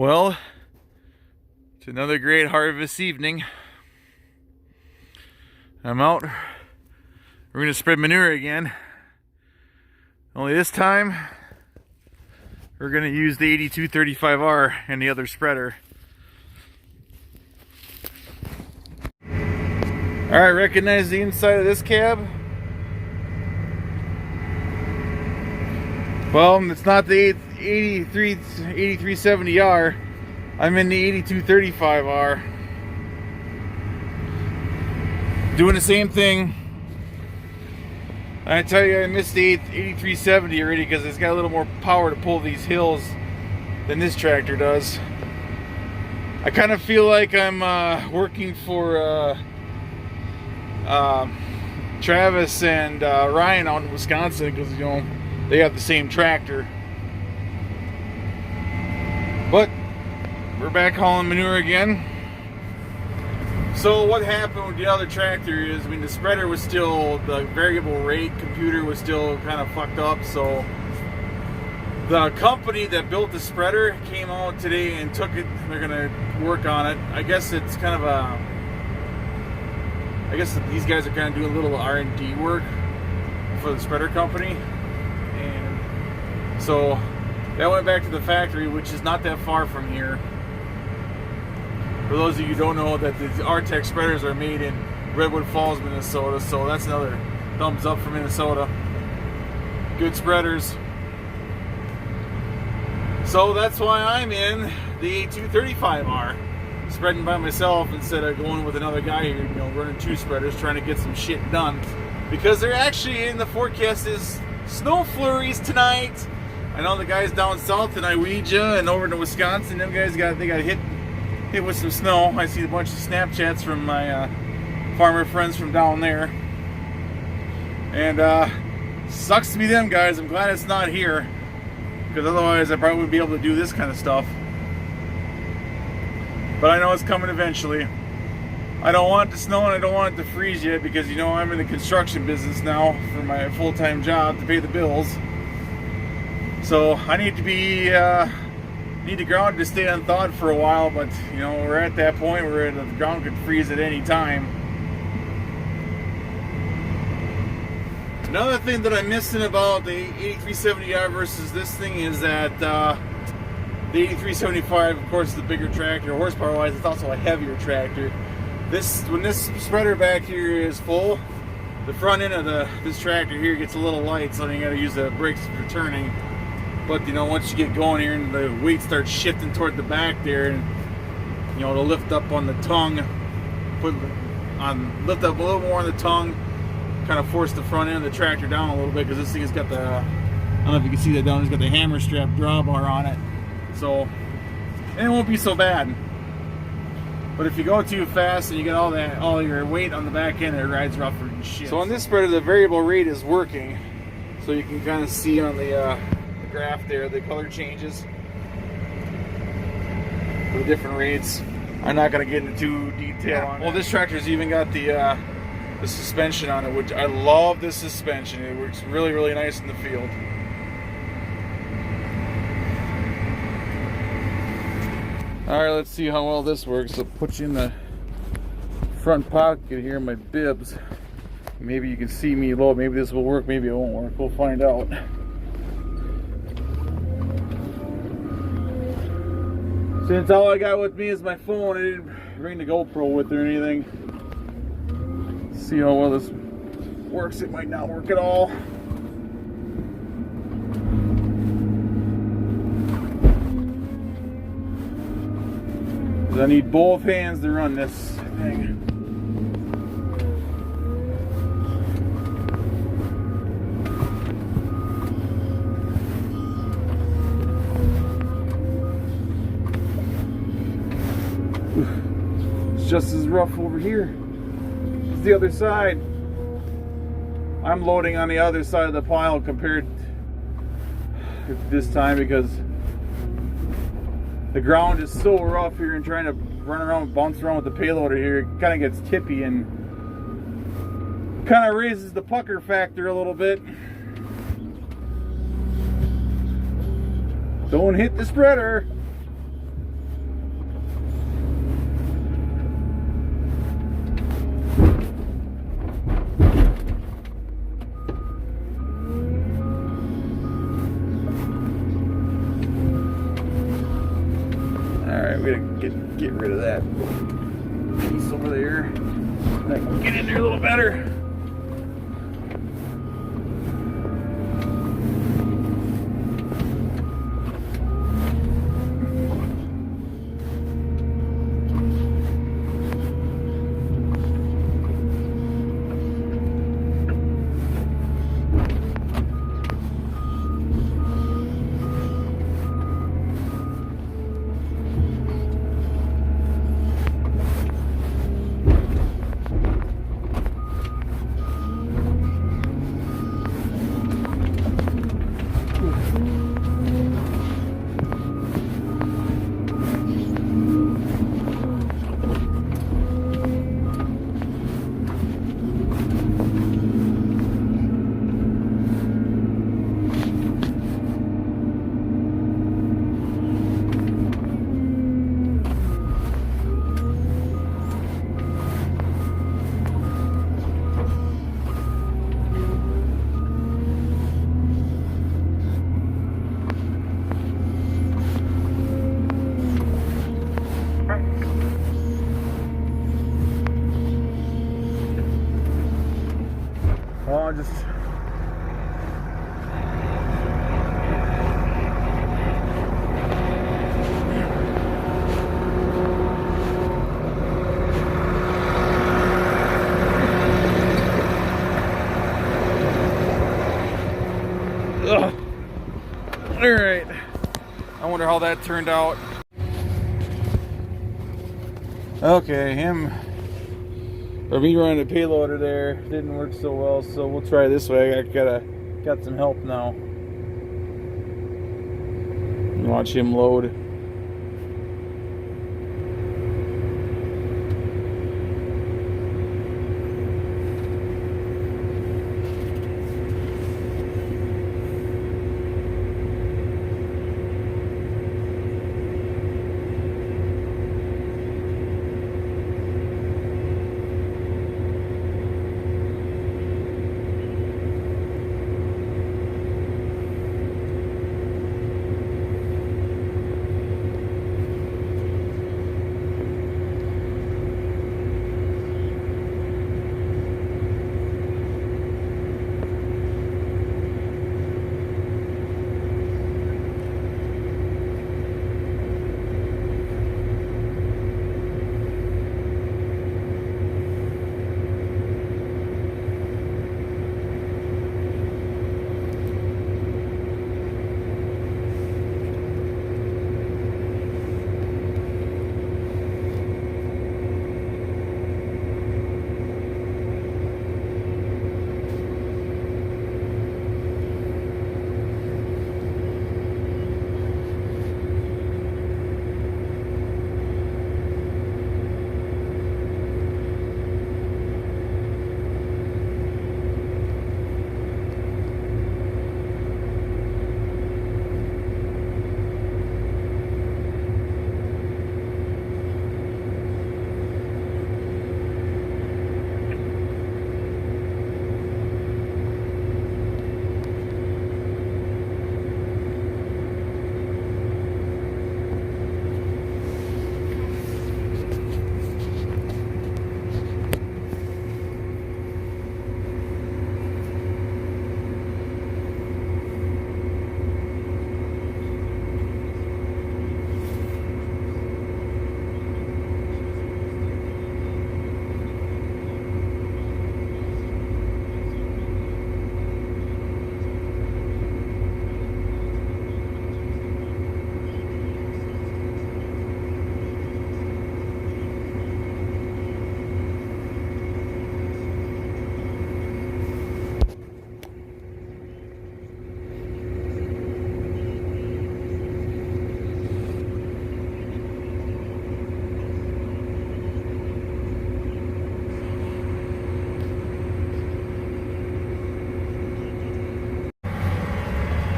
Well, it's another great harvest evening. I'm out. We're gonna spread manure again. Only this time, we're gonna use the 8235R and the other spreader. All right, recognize the inside of this cab? Well, it's not the 8370R. I'm in the 8235R. Doing the same thing. I tell you, I missed the 8370 already because it's got a little more power to pull these hills than this tractor does. I kind of feel like I'm working for Travis and Ryan out in Wisconsin because, you know, they have the same tractor. But we're back hauling manure again. So what happened with the other tractor is, I mean, the spreader was still, the variable rate computer was still kind of fucked up. So the company that built the spreader came out today and took it. They're gonna work on it. I guess it's kind of a, I guess these guys are kind of doing a little R&D work for the spreader company. And so that went back to the factory, which is not that far from here. For those of you who don't know, that the R-Tech spreaders are made in Redwood Falls, Minnesota, so that's another thumbs up for Minnesota. Good spreaders. So that's why I'm in the 8235R, spreading by myself instead of going with another guy here, you know, running two spreaders, trying to get some shit done. Because they're actually in the forecast is snow flurries tonight. I know the guys down south in Iowa and over to Wisconsin, them guys got hit with some snow. I see a bunch of Snapchats from my farmer friends from down there. And sucks to be them guys. I'm glad it's not here, because otherwise I probably wouldn't be able to do this kind of stuff. But I know it's coming eventually. I don't want it to snow and I don't want it to freeze yet, because, you know, I'm in the construction business now for my full-time job to pay the bills. So I need to be need the ground to stay unthawed for a while, but, you know, we're at that point where the ground could freeze at any time. Another thing that I'm missing about the 8370R versus this thing is that the 8375, of course, is the bigger tractor. Horsepower wise, it's also a heavier tractor. When this spreader back here is full, the front end of this tractor here gets a little light, so you got to use the brakes for turning. But, you know, once you get going here and the weight starts shifting toward the back there, and, you know, to lift up on the tongue, lift up a little more on the tongue, kind of force the front end of the tractor down a little bit, because this thing has got the, I don't know if you can see that down, it's got the hammer strap drawbar on it. So, and it won't be so bad. But if you go too fast and you get all your weight on the back end, it rides rougher and shit. So on this spreader, the variable rate is working. So you can kind of see on the graph there the color changes for the different rates. I'm not going to get into too detail on it. Well, this tractor's even got the suspension on it, which I love. This suspension, it works really, really nice in the field. All right, let's see how well this works. I'll put you in the front pocket here, my bibs. Maybe you can see me low. Maybe this will work, maybe it won't work. We'll find out. Since all I got with me is my phone, I didn't bring the GoPro with or anything. Let's see how well this works. It might not work at all. I need both hands to run this thing. It's just as rough over here. It's the other side. I'm loading on the other side of the pile compared to this time, because the ground is so rough here, and trying to run around, bounce around with the payloader here, it kind of gets tippy and kind of raises the pucker factor a little bit. Don't hit the spreader. right, we gotta get rid of that piece over there. I can get in there a little better. Well, just ugh. All right. I wonder how that turned out. Okay, me running the payloader there didn't work so well, so we'll try this way. I got some help now. Watch him load.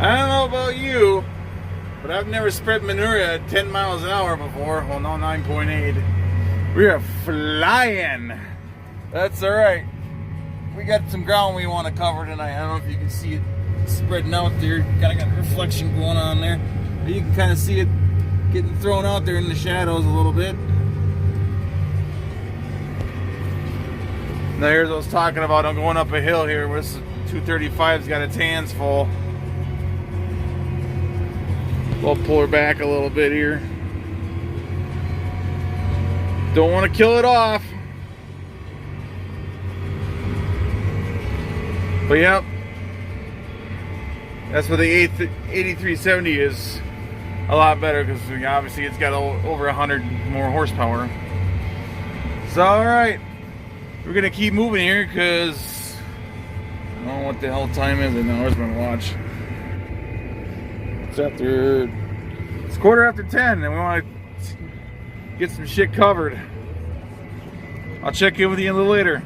I don't know about you, but I've never spread manure at 10 miles an hour before. Well, no, 9.8. We are flying. That's all right. We got some ground we want to cover tonight. I don't know if you can see it spreading out there. Got a reflection going on there. But you can kind of see it getting thrown out there in the shadows a little bit. Now here's what I was talking about. I'm going up a hill here where this 235's got its hands full. We'll pull her back a little bit here. Don't want to kill it off. But yep, that's what the 8370 is. A lot better because obviously it's got over 100 more horsepower. So alright, we're gonna keep moving here because I don't know what the hell time is it now. Where's my watch? It's 10:15 and we want to get some shit covered. I'll check in with you a little later.